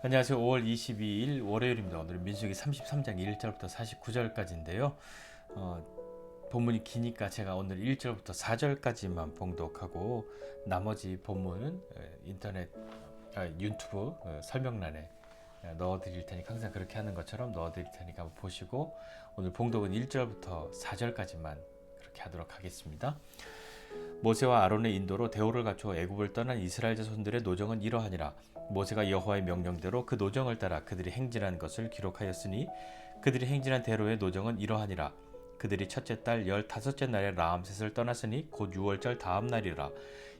안녕하세요. 5월 22일 월요일입니다. 오늘은 민수기 33장 1절부터 49절까지인데요. 본문이 기니까 제가 오늘 1절부터 4절까지만 봉독하고 나머지 본문은 유튜브 설명란에 넣어드릴 테니까 항상 그렇게 하는 것처럼 넣어드릴 테니까 한번 보시고 오늘 봉독은 1절부터 4절까지만 그렇게 하도록 하겠습니다. 모세와 아론의 인도로 대오를 갖추어 애굽을 떠난 이스라엘 자손들의 노정은 이러하니라. 모세가 여호와의 명령대로 그 노정을 따라 그들이 행진한 것을 기록하였으니 그들이 행진한 대로의 노정은 이러하니라. 그들이 첫째 달 15째 날에 라암셋을 떠났으니 곧 6월절 다음 날이라.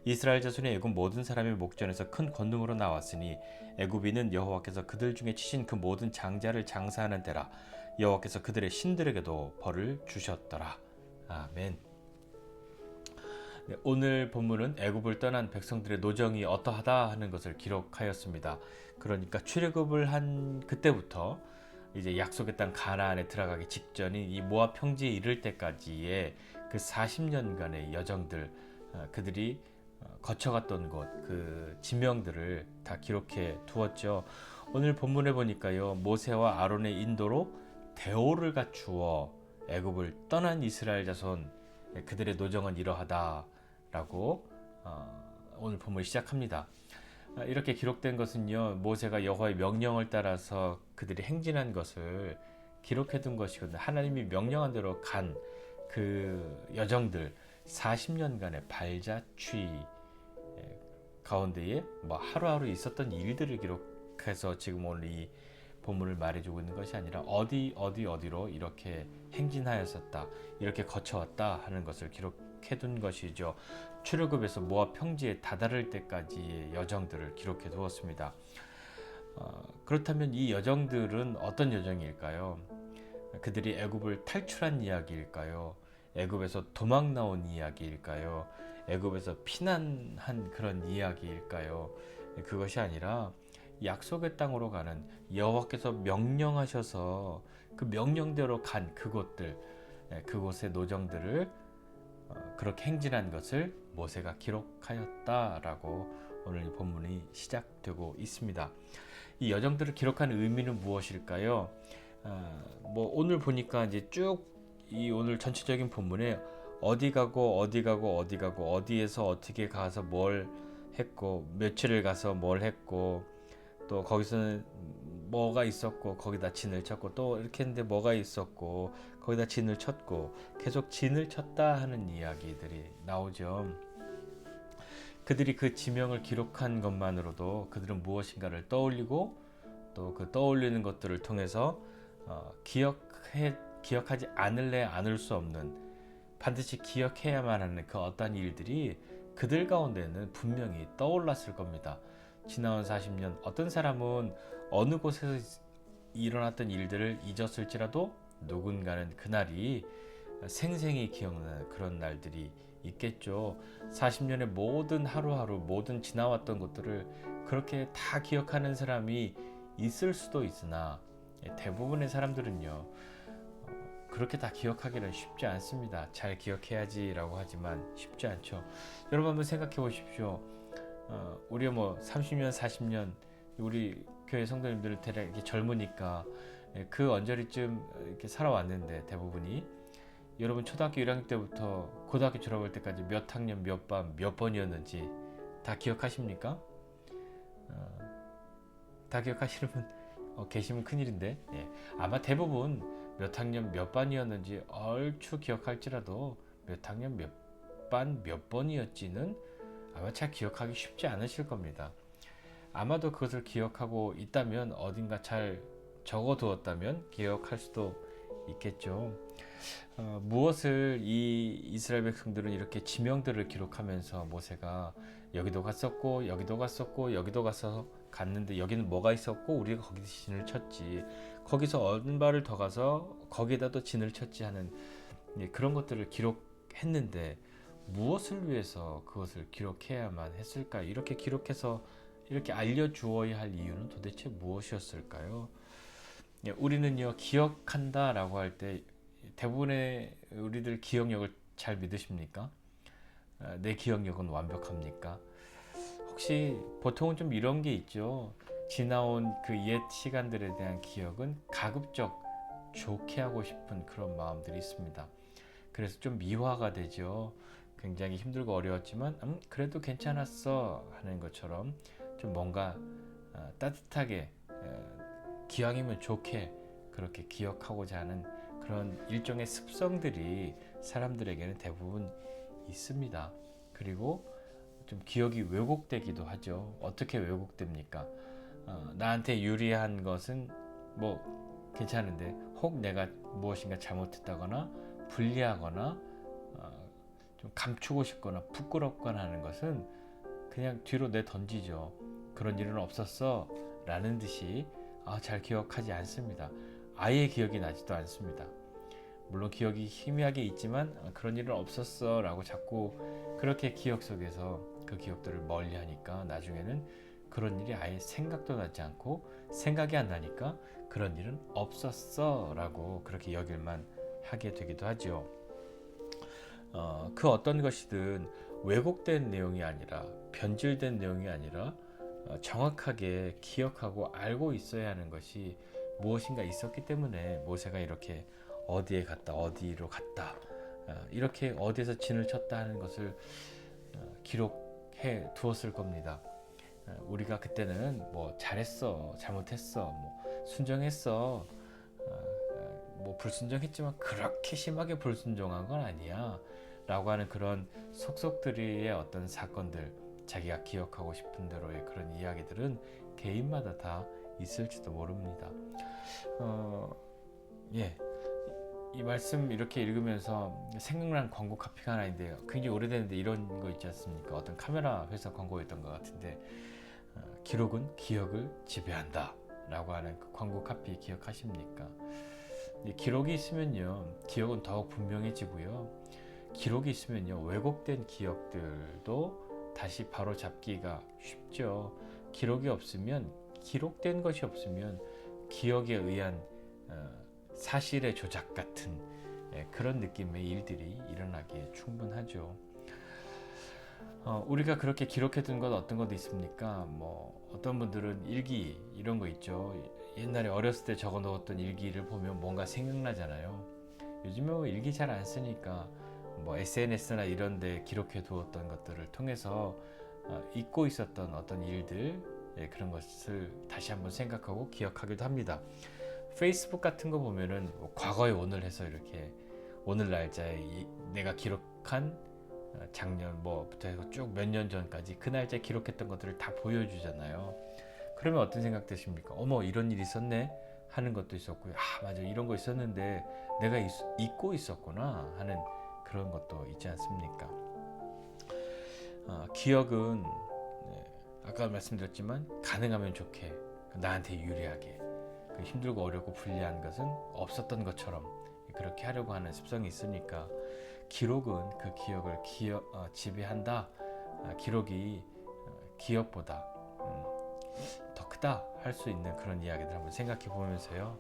이스라엘 자손이 애굽 모든 사람의 목전에서 큰 권능으로 나왔으니 애굽인은 여호와께서 그들 중에 치신 그 모든 장자를 장사하는 때라. 여호와께서 그들의 신들에게도 벌을 주셨더라. 아멘. 오늘 본문은 애굽을 떠난 백성들의 노정이 어떠하다 하는 것을 기록하였습니다. 그러니까 출애굽을 한 그때부터 이제 약속의 땅 가나안에 들어가기 직전인 이 모압 평지에 이를 때까지의 그 40년간의 여정들, 그들이 거쳐갔던 곳, 그 지명들을 다 기록해 두었죠. 오늘 본문에 보니까요, 모세와 아론의 인도로 대오를 갖추어 애굽을 떠난 이스라엘 자손, 그들의 노정은 이러하다 라고 오늘 본문을 시작합니다. 이렇게 기록된 것은요, 모세가 여호와의 명령을 따라서 그들이 행진한 것을 기록해 둔 것이거든요. 하나님이 명령한 대로 간 그 여정들, 40년간의 발자취 가운데에 뭐 하루하루 있었던 일들을 기록해서 지금 오늘 이 본문을 말해주고 있는 것이 아니라 어디로 이렇게 행진하였었다, 이렇게 거쳐왔다 하는 것을 기록해둔 것이죠. 출애굽에서 모압 평지에 다다를 때까지의 여정들을 기록해 두었습니다. 그렇다면 이 여정들은 어떤 여정일까요? 그들이 애굽을 탈출한 이야기일까요? 애굽에서 도망 나온 이야기일까요? 애굽에서 피난한 그런 이야기일까요? 그것이 아니라 약속의 땅으로 가는, 여호와께서 명령하셔서 그 명령대로 간 그곳들, 그곳의 노정들을 그렇게 행진한 것을 모세가 기록하였다라고 오늘 이 본문이 시작되고 있습니다. 이 여정들을 기록한 의미는 무엇일까요? 뭐 오늘 보니까 이제 쭉 이 오늘 전체적인 본문에 어디 가고 어디에서 어떻게 가서 뭘 했고, 며칠을 가서 뭘 했고, 또 거기서는 뭐가 있었고 거기다 진을 쳤고, 또 이렇게 했는데 뭐가 있었고 거기다 진을 쳤고, 계속 진을 쳤다 하는 이야기들이 나오죠. 그들이 그 지명을 기록한 것만으로도 그들은 무엇인가를 떠올리고, 또 그 떠올리는 것들을 통해서 기억하지 않을래 않을 수 없는, 반드시 기억해야만 하는 그 어떤 일들이 그들 가운데는 분명히 떠올랐을 겁니다. 지나온 40년, 어떤 사람은 어느 곳에서 일어났던 일들을 잊었을지라도 누군가는 그날이 생생히 기억나는 그런 날들이 있겠죠. 40년의 모든 하루하루, 모든 지나왔던 것들을 그렇게 다 기억하는 사람이 있을 수도 있으나 대부분의 사람들은요, 그렇게 다 기억하기는 쉽지 않습니다. 잘 기억해야지라고 하지만 쉽지 않죠. 여러분 한번 생각해 보십시오. 우리 뭐 30년, 40년 우리 교회 성도님들 대략 이렇게 젊으니까 그 언저리쯤 이렇게 살아왔는데, 대부분이 여러분 초등학교 1학년 때부터 고등학교 졸업할 때까지 몇 학년 몇 반 몇 번이었는지 다 기억하십니까? 다 기억하시는 분 계시면 큰일인데, 아마 대부분 몇 학년 몇 반이었는지 얼추 기억할지라도 몇 학년 몇 반 몇 번이었지는 아마 잘 기억하기 쉽지 않으실 겁니다. 아마도 그것을 기억하고 있다면, 어딘가 잘 적어두었다면 기억할 수도 있겠죠. 무엇을 이 이스라엘 백성들은 이렇게 지명들을 기록하면서 모세가 여기도 갔었고 여기도 갔었고 여기도 가서 갔는데 여기는 뭐가 있었고 우리가 거기서 진을 쳤지, 거기서 얼마를 더 가서 거기에다 또 진을 쳤지 하는 그런 것들을 기록했는데, 무엇을 위해서 그것을 기록해야만 했을까? 이렇게 기록해서 이렇게 알려주어야 할 이유는 도대체 무엇이었을까요? 우리는요, 기억한다 라고 할 때 대부분의 우리들 기억력을 잘 믿으십니까? 내 기억력은 완벽합니까? 혹시 보통은 좀 이런 게 있죠. 지나온 그 옛 시간들에 대한 기억은 가급적 좋게 하고 싶은 그런 마음들이 있습니다. 그래서 좀 미화가 되죠. 굉장히 힘들고 어려웠지만 그래도 괜찮았어 하는 것처럼 좀 뭔가 따뜻하게 기왕이면 좋게 그렇게 기억하고자 하는 그런 일종의 습성들이 사람들에게는 대부분 있습니다. 그리고 좀 기억이 왜곡되기도 하죠. 어떻게 왜곡됩니까? 나한테 유리한 것은 뭐 괜찮은데 혹 내가 무엇인가 잘못했다거나 불리하거나 좀 감추고 싶거나 부끄럽거나 하는 것은 그냥 뒤로 내던지죠. 그런 일은 없었어 라는 듯이 잘 기억하지 않습니다. 아예 기억이 나지도 않습니다. 물론 기억이 희미하게 있지만 그런 일은 없었어 라고 자꾸 그렇게 기억 속에서 그 기억들을 멀리 하니까 나중에는 그런 일이 아예 생각도 나지 않고 생각이 안 나니까 그런 일은 없었어 라고 그렇게 여길만 하게 되기도 하죠. 그 어떤 것이든 왜곡된 내용이 아니라 변질된 내용이 아니라 정확하게 기억하고 알고 있어야 하는 것이 무엇인가 있었기 때문에 모세가 이렇게 어디에 갔다 어디로 갔다 이렇게 어디에서 진을 쳤다 하는 것을 기록해 두었을 겁니다. 우리가 그때는 뭐 잘했어 잘못했어 뭐 순종했어 뭐 불순종했지만 그렇게 심하게 불순종한 건 아니야 라고 하는 그런 속속들이의 어떤 사건들 자기가 기억하고 싶은 대로의 그런 이야기들은 개인마다 다 있을지도 모릅니다. 예. 이 말씀 이렇게 읽으면서 생각난 광고 카피가 하나 있는데요. 굉장히 오래됐는데 이런 거 있지 않습니까? 어떤 카메라 회사 광고였던 것 같은데 기록은 기억을 지배한다 라고 하는 그 광고 카피 기억하십니까? 기록이 있으면요 기억은 더욱 분명해지고요. 기록이 있으면요 왜곡된 기억들도 다시 바로 잡기가 쉽죠. 기록이 없으면 기록된 것이 없으면 기억에 의한 사실의 조작 같은 그런 느낌의 일들이 일어나기에 충분하죠. 우리가 그렇게 기록해둔 것 어떤 것도 있습니까? 뭐 어떤 분들은 일기 이런 거 있죠. 옛날에 어렸을 때 적어 놓았던 일기를 보면 뭔가 생각나잖아요. 요즘에 뭐 일기 잘 안 쓰니까 뭐 SNS나 이런 데 기록해 두었던 것들을 통해서 잊고 있었던 어떤 일들 그런 것을 다시 한번 생각하고 기억하기도 합니다. 페이스북 같은 거 보면은 뭐 과거의 오늘 해서 이렇게 오늘 날짜에 내가 기록한 작년 뭐부터 해서 쭉 몇 년 전까지 그 날짜에 기록했던 것들을 다 보여주잖아요. 그러면 어떤 생각 드십니까? 어머 이런 일이 있었네 하는 것도 있었고요. 맞아 이런 거 있었는데 내가 잊고 있었구나 하는 그런 것도 있지 않습니까? 기억은 아까 말씀드렸지만 가능하면 좋게 나한테 유리하게 힘들고 어렵고 불리한 것은 없었던 것처럼 그렇게 하려고 하는 습성이 있으니까 기록은 그 기억을 지배한다. 기록이 기억보다 더 크다 할 수 있는 그런 이야기들 한번 생각해 보면서요.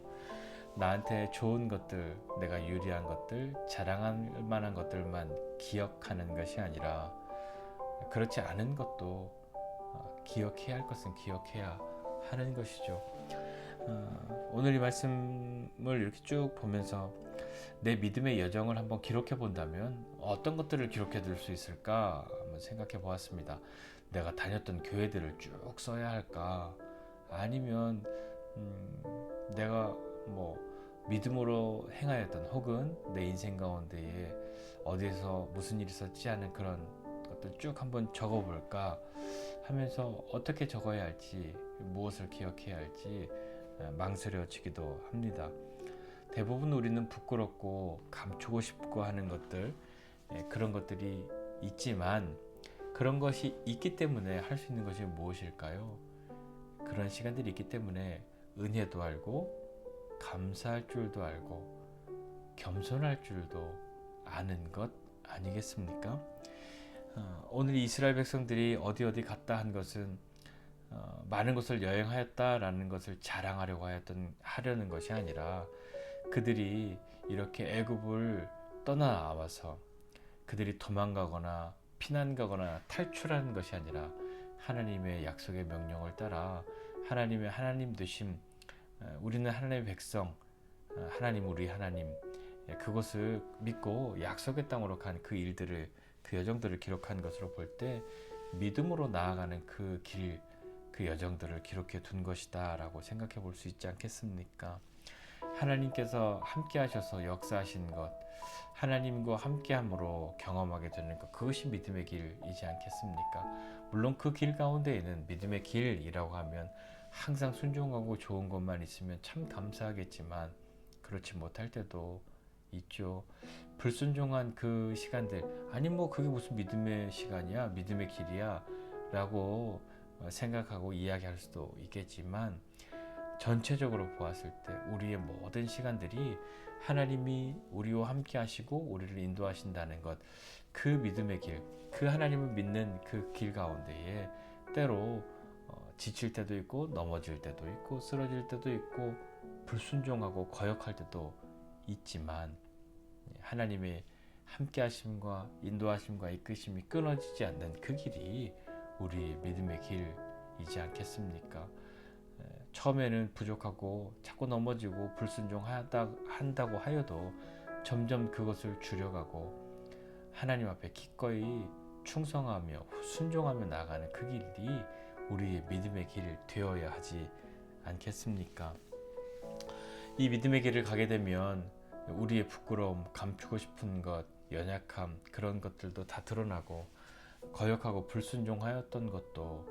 나한테 좋은 것들, 내가 유리한 것들, 자랑할 만한 것들만 기억하는 것이 아니라 그렇지 않은 것도 기억해야 할 것은 기억해야 하는 것이죠. 오늘 이 말씀을 이렇게 쭉 보면서 내 믿음의 여정을 한번 기록해 본다면 어떤 것들을 기록해 둘 수 있을까 한번 생각해 보았습니다. 내가 다녔던 교회들을 쭉 써야 할까? 아니면 내가 뭐 믿음으로 행하였던 혹은 내 인생 가운데에 어디에서 무슨 일이 있었지 하는 그런 것들 쭉 한번 적어 볼까 하면서 어떻게 적어야 할지 무엇을 기억해야 할지 망설여지기도 합니다. 대부분 우리는 부끄럽고 감추고 싶고 하는 것들 그런 것들이 있지만 그런 것이 있기 때문에 할 수 있는 것이 무엇일까요? 그런 시간들이 있기 때문에 은혜도 알고 감사할 줄도 알고 겸손할 줄도 아는 것 아니겠습니까? 오늘 이스라엘 백성들이 어디 갔다 한 것은 많은 곳을 여행하였다라는 것을 자랑하려고 하려는 것이 아니라 그들이 이렇게 애굽을 떠나와서 그들이 도망가거나 피난 가거나 탈출하는 것이 아니라 하나님의 약속의 명령을 따라 하나님의 하나님 되심, 우리는 하나님의 백성, 하나님 우리 하나님, 그것을 믿고 약속의 땅으로 간 그 일들을, 그 여정들을 기록한 것으로 볼 때 믿음으로 나아가는 그 길, 그 여정들을 기록해 둔 것이다 라고 생각해 볼 수 있지 않겠습니까? 하나님께서 함께 하셔서 역사하신 것, 하나님과 함께함으로 경험하게 되는 것, 그것이 믿음의 길이지 않겠습니까? 물론 그 길 가운데에는 믿음의 길이라고 하면 항상 순종하고 좋은 것만 있으면 참 감사하겠지만 그렇지 못할 때도 있죠. 불순종한 그 시간들, 아니 뭐 그게 무슨 믿음의 시간이야, 믿음의 길이야 라고 생각하고 이야기할 수도 있겠지만, 전체적으로 보았을 때 우리의 모든 시간들이 하나님이 우리와 함께 하시고 우리를 인도하신다는 것, 그 믿음의 길, 그 하나님을 믿는 그 길 가운데에 때로 지칠 때도 있고 넘어질 때도 있고 쓰러질 때도 있고 불순종하고 거역할 때도 있지만, 하나님의 함께 하심과 인도하심과 이끄심이 끊어지지 않는 그 길이 우리의 믿음의 길이지 않겠습니까? 처음에는 부족하고 자꾸 넘어지고 불순종한다고 하여도 점점 그것을 줄여가고 하나님 앞에 기꺼이 충성하며 순종하며 나아가는 그 길이 우리의 믿음의 길 되어야 하지 않겠습니까? 이 믿음의 길을 가게 되면 우리의 부끄러움, 감추고 싶은 것, 연약함, 그런 것들도 다 드러나고, 거역하고 불순종하였던 것도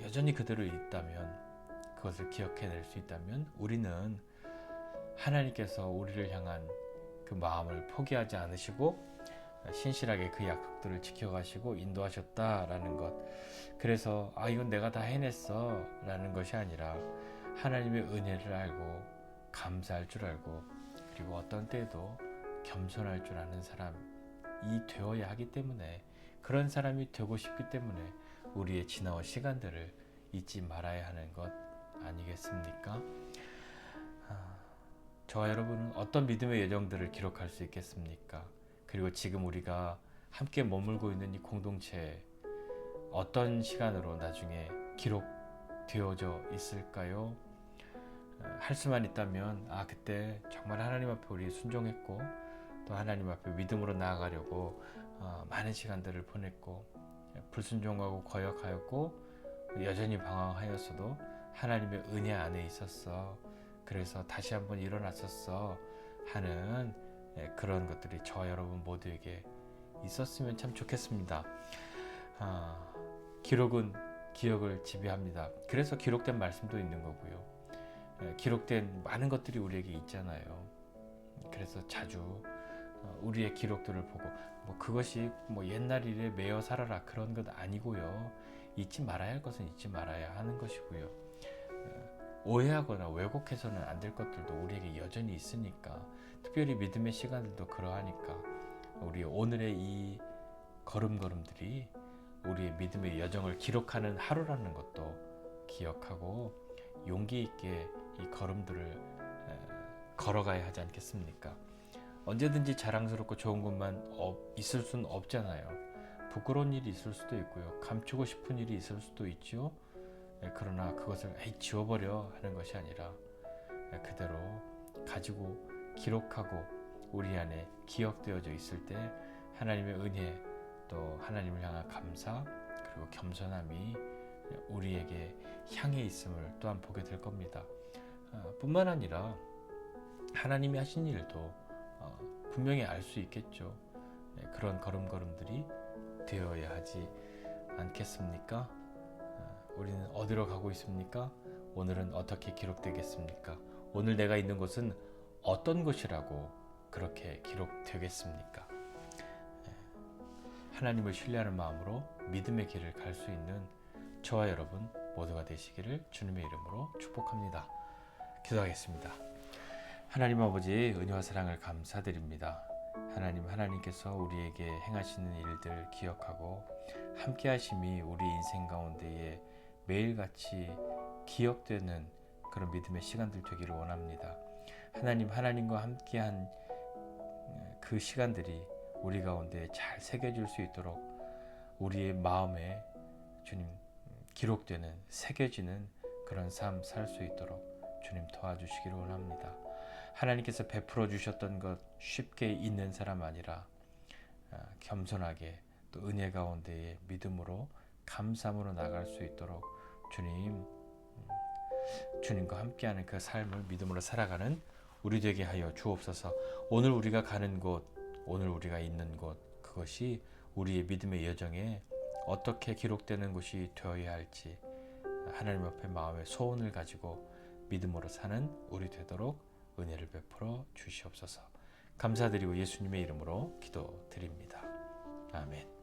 여전히 그대로 있다면, 그것을 기억해낼 수 있다면 우리는 하나님께서 우리를 향한 그 마음을 포기하지 않으시고 신실하게 그 약속들을 지켜가시고 인도하셨다라는 것, 그래서 이건 내가 다 해냈어 라는 것이 아니라 하나님의 은혜를 알고 감사할 줄 알고, 그리고 어떤 때에도 겸손할 줄 아는 사람이 되어야 하기 때문에, 그런 사람이 되고 싶기 때문에 우리의 지나온 시간들을 잊지 말아야 하는 것 아니겠습니까? 저와 여러분은 어떤 믿음의 여정들을 기록할 수 있겠습니까? 그리고 지금 우리가 함께 머물고 있는 이 공동체, 어떤 시간으로 나중에 기록되어져 있을까요? 할 수만 있다면 그때 정말 하나님 앞에 우리 순종했고 또 하나님 앞에 믿음으로 나아가려고 많은 시간들을 보냈고, 불순종하고 거역하였고 여전히 방황하였어도 하나님의 은혜 안에 있었어, 그래서 다시 한번 일어났었어 하는 그런 것들이 저와 여러분 모두에게 있었으면 참 좋겠습니다. 기록은 기억을 지배합니다. 그래서 기록된 말씀도 있는 거고요. 기록된 많은 것들이 우리에게 있잖아요. 그래서 자주 우리의 기록들을 보고 그것이 옛날 일에 매여 살아라 그런 것 아니고요. 잊지 말아야 할 것은 잊지 말아야 하는 것이고요. 오해하거나 왜곡해서는 안 될 것들도 우리에게 여전히 있으니까, 특별히 믿음의 시간들도 그러하니까 우리 오늘의 이 걸음걸음들이 우리의 믿음의 여정을 기록하는 하루라는 것도 기억하고 용기 있게 이 걸음들을 걸어가야 하지 않겠습니까? 언제든지 자랑스럽고 좋은 것만 있을 수는 없잖아요. 부끄러운 일이 있을 수도 있고요. 감추고 싶은 일이 있을 수도 있죠. 그러나 그것을 지워버려 하는 것이 아니라 그대로 가지고 기록하고 우리 안에 기억되어져 있을 때 하나님의 은혜, 또 하나님을 향한 감사, 그리고 겸손함이 우리에게 향해 있음을 또한 보게 될 겁니다. 뿐만 아니라 하나님이 하신 일도 분명히 알 수 있겠죠. 그런 걸음걸음들이 되어야 하지 않겠습니까? 우리는 어디로 가고 있습니까? 오늘은 어떻게 기록되겠습니까? 오늘 내가 있는 곳은 어떤 곳이라고 그렇게 기록되겠습니까? 하나님을 신뢰하는 마음으로 믿음의 길을 갈 수 있는 저와 여러분 모두가 되시기를 주님의 이름으로 축복합니다. 기도하겠습니다. 하나님 아버지, 은혜와 사랑을 감사드립니다. 하나님께서 우리에게 행하시는 일들 기억하고 함께 하심이 우리 인생 가운데에 매일같이 기억되는 그런 믿음의 시간들 되기를 원합니다. 하나님과 함께한 그 시간들이 우리 가운데 잘 새겨질 수 있도록 우리의 마음에 주님 기록되는, 새겨지는 그런 삶 살 수 있도록 주님 도와주시기를 원합니다. 하나님께서 베풀어 주셨던 것 쉽게 잊는 사람 아니라 겸손하게 또 은혜 가운데에 믿음으로 감사함으로 나갈 수 있도록 주님과 함께하는 그 삶을 믿음으로 살아가는 우리 되게 하여 주옵소서. 오늘 우리가 가는 곳, 오늘 우리가 있는 곳, 그것이 우리의 믿음의 여정에 어떻게 기록되는 곳이 되어야 할지 하나님 앞에 마음의 소원을 가지고 믿음으로 사는 우리 되도록 은혜를 베풀어 주시옵소서. 감사드리고 예수님의 이름으로 기도드립니다. 아멘.